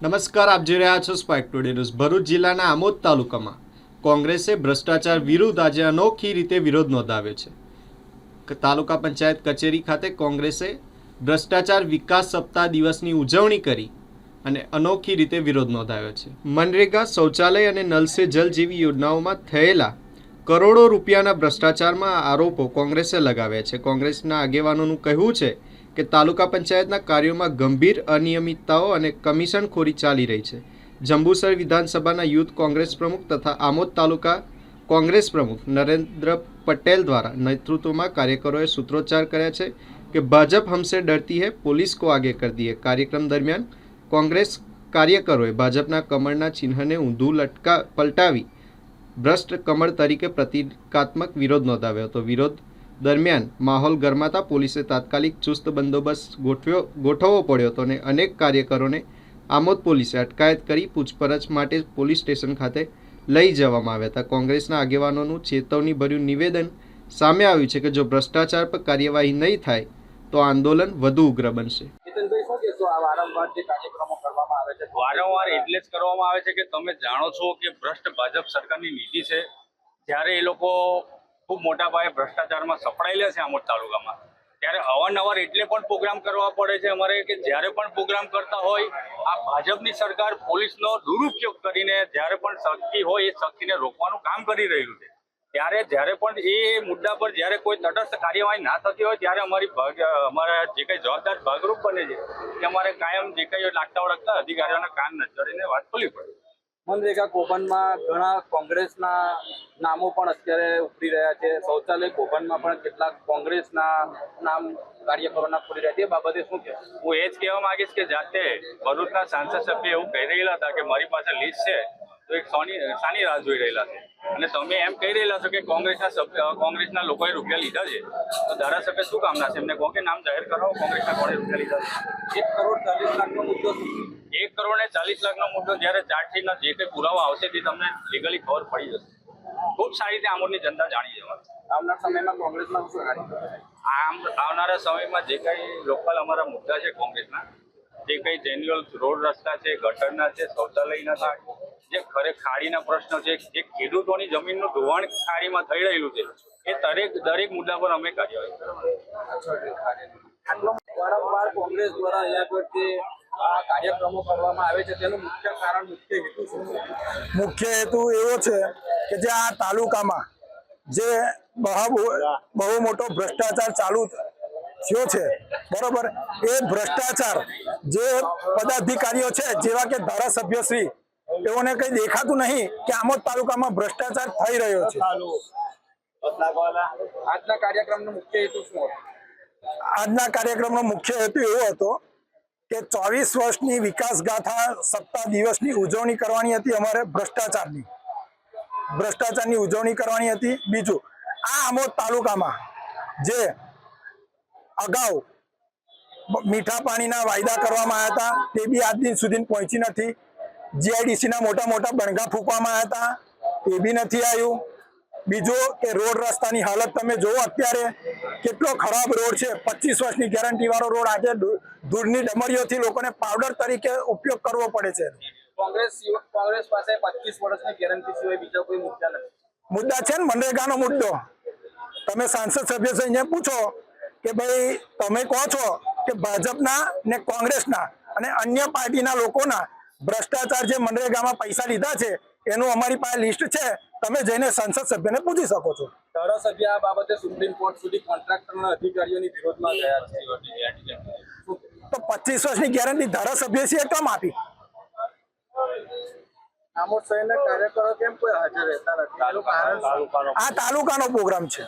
નમસ્કાર, આપ જોઈ રહ્યા છો સ્પાઇક ટુડે ન્યૂઝ। ભરૂચ જિલ્લાના આમોદ તાલુકામાં કોંગ્રેસે ભ્રષ્ટાચાર વિરુદ્ધ આજે અનોખી રીતે વિરોધ નોંધાવ્યો છે। તાલુકા પંચાયત કચેરી ખાતે કોંગ્રેસે ભ્રષ્ટાચાર વિકાસ સપ્તાહ દિવસની ઉજવણી કરી અને અનોખી રીતે વિરોધ નોંધાવ્યો છે। મનરેગા, શૌચાલય અને નલ સે જલ જેવી યોજનાઓમાં થયેલા કરોડો રૂપિયાના ભ્રષ્ટાચારમાં આરોપો કોંગ્રેસે લગાવ્યા છે। કોંગ્રેસના આગેવાનોનું કહેવું છે કે તાલુકા પંચાયતના કાર્યોમાં ગંભીર અનિયમિતતાઓ અને કમિશનખોરી ચાલી રહી છે। જંબુસર વિધાનસભાના યુથ કોંગ્રેસ પ્રમુખ તથા આમોદ તાલુકા કોંગ્રેસ પ્રમુખ નરેન્દ્ર પટેલ દ્વારા નેતૃત્વમાં કાર્યકરોએ સૂત્રોચ્ચાર કર્યા છે કે ભાજપ હમસે ડરતી હૈ, પોલીસ को आगे कर दिए। કાર્યક્રમ દરમિયાન કોંગ્રેસ કાર્યકરોએ ભાજપના કમળના ચિહ્નને ઊંધું પલટાવી ભ્રષ્ટ કમળ તરીકે પ્રતિકાત્મક વિરોધ નોંધાવ્યો હતો। વિરોધ દરમિયાન માહોલ ગરમાતા પોલીસે તાત્કાલિક ચુસ્ત બંદોબસ્ત ગોઠવવો પડ્યો હતો અને અનેક કાર્યકરોને આમોદ પોલીસે અટકાયત કરી પૂછપરછ માટે પોલીસ સ્ટેશન ખાતે લઈ જવામાં આવ્યા હતા। કોંગ્રેસના આગેવાનોનું ચેતવણીભર્યું નિવેદન સામે આવ્યું છે કે જો ભ્રષ્ટાચાર પર કાર્યવાહી નહીં થાય તો આંદોલન વધુ ઉગ્ર બનશે। વારંવાર એટલે જ કરવામાં આવે છે કે તમે જાણો છો કે ભ્રષ્ટ ભાજપ સરકારની નીતિ છે, જ્યારે એ લોકો ખૂબ મોટા પાયે ભ્રષ્ટાચારમાં સપડાયેલા છે આમોદ તાલુકામાં, ત્યારે અવારનવાર એટલે પણ પ્રોગ્રામ કરવા પડે છે અમારે કે જ્યારે પણ પ્રોગ્રામ કરતા હોય આ ભાજપની સરકાર પોલીસનો દુરુપયોગ કરીને જ્યારે પણ શક્તિ હોય એ શક્તિને રોકવાનું કામ કરી રહ્યું છે। જ્યારે પણ એ મુદ્દા પર જ્યારે કોઈ તટસ્થ કાર્યવાહી ના થતી હોય ત્યારે અમારા જે કંઈ જવાબદાર ભાગરૂપ બને છે કે અમારે કાયમ જે કંઈ લાગતા વળગતા અધિકારીઓના કાન નચડીને વાત ખોલવી પડે। મનરેગા કૌભાંડમાં ઘણા કોંગ્રેસના નામો પણ અત્યારે ઉભરી રહ્યા છે। શૌચાલય કૌભાંડમાં પણ કેટલાક કોંગ્રેસના નામ કાર્યકરોના ખુલી રહ્યા છે, એ બાબતે શું કહેવાય? હું એ જ કહેવા માંગીશ કે જાતે ભરૂચના સાંસદ સભ્ય એવું કહી રહેલા હતા કે મારી પાસે લિસ્ટ છે તો એક સાની રાહ જોઈ રહેલા છે, અને તમે એમ કહી રહેલા છો કે કોંગ્રેસના લોકોએ રૂપિયા લીધા છે, તો ધારાસભ્ય શું કામના છે? એમને કહો કે નામ જાહેર કરાવો, કોંગ્રેસના કોણે રૂપિયા લીધા છે। 1 કરોડ 40 લાખનો મુદ્દો 1 કરોડ ને 40 લાખનો મુદ્દો જ્યારે ચાર્જશીટના જે કંઈ પુરાવા આવશે તે તમને લીગલી ખબર પડી જશે। ખૂબ સારી રીતે આમોદની જનતા જાણી જવાની। આવનાર સમયમાં કોંગ્રેસમાં શું આવનારા સમયમાં જે કંઈ લોકલ અમારા મુદ્દા છે કોંગ્રેસના, જે કંઈ જેન્યુઅલ રોડ રસ્તા છે, ગટરના છે, શૌચાલયના છે, જે ખાડીના પ્રશ્નો છે, જે ખેડૂતોની જમીનનું ધોવાણ ખાડીમાં થઈ રહેલું છે, એ દરેક મુદ્દા પર અમે કાર્યવાહી વારંવાર કોંગ્રેસ દ્વારા અહીંયા આગળ જે કાર્યક્રમો કરવામાં આવે છે તેનું મુખ્ય કારણ, મુખ્ય હેતુ શું છે? મુખ્ય હેતુ એવો છે કે જે આ તાલુકામાં જે બહુ મોટો ભ્રષ્ટાચાર ચાલુ થયો છે, બરોબર, એ ભ્રષ્ટાચાર જે પદાધિકારીઓ છે જેવા કે ધારાસભ્યશ્રી, એઓને કંઈ દેખાતું નહીં કે આમોદ તાલુકામાં ભ્રષ્ટાચાર થઈ રહ્યો છે। આજના કાર્યક્રમનો મુખ્ય હેતુ શું હતો? આજના કાર્યક્રમનો મુખ્ય હેતુ એવો હતો કે 24 વર્ષની વિકાસ ગાથા સપ્તાહ દિવસની ઉજવણી કરવાની હતી। અમારે ભ્રષ્ટાચારની ઉજવણી કરવાની હતી। બીજું, આ આમોદ તાલુકામાં જે અગાઉ મીઠા પાણીના વાયદા કરવામાં આવ્યા હતા તે બી આજ દિન સુધી પહોંચી નથી। જીઆઈડીસીના મોટા બણગા ફૂંકવામાં આવ્યા હતા તે બી નથી આવ્યું। બીજું કે રોડ રસ્તાની હાલત તમે જુઓ, અત્યારે કેટલો ખરાબ રોડ છે। 25 વર્ષની ગેરંટી વાળો રોડ આજે ધૂળની ડમરીઓથી લોકોને પાવડર તરીકે ઉપયોગ કરવો પડે છે। કોંગ્રેસ પાસે 25 વર્ષની ગેરંટી સિવાય બીજા કોઈ મુદ્દા નથી? મુદ્દા છે ને, મનરેગાનો મુદ્દો। તમે સાંસદ સભ્ય થઈને પૂછો કે ભાઈ તમે કહો છો કે ભાજપના ને કોંગ્રેસના અને અન્ય પાર્ટીના લોકોના ભ્રષ્ટાચાર જે મનરેગામાં પૈસા લીધા છે એનું અમારી પાસે લિસ્ટ છે, તમે જઈને સંસદ સભ્યને પૂછી શકો છો। ધારાસભ્ય આ બાબતે સુપ્રીમ કોર્ટ સુધી કોન્ટ્રાક્ટરના અધિકારીઓની વિરોધમાં ગયા છે, તો 25 વર્ષની ગેરંટી ધારાસભ્ય છે કેમ આપી? આમોદ શહેરના કાર્યકરો કેમ કોઈ હાજર રહેતા નથી? આ તાલુકાનો પ્રોગ્રામ છે।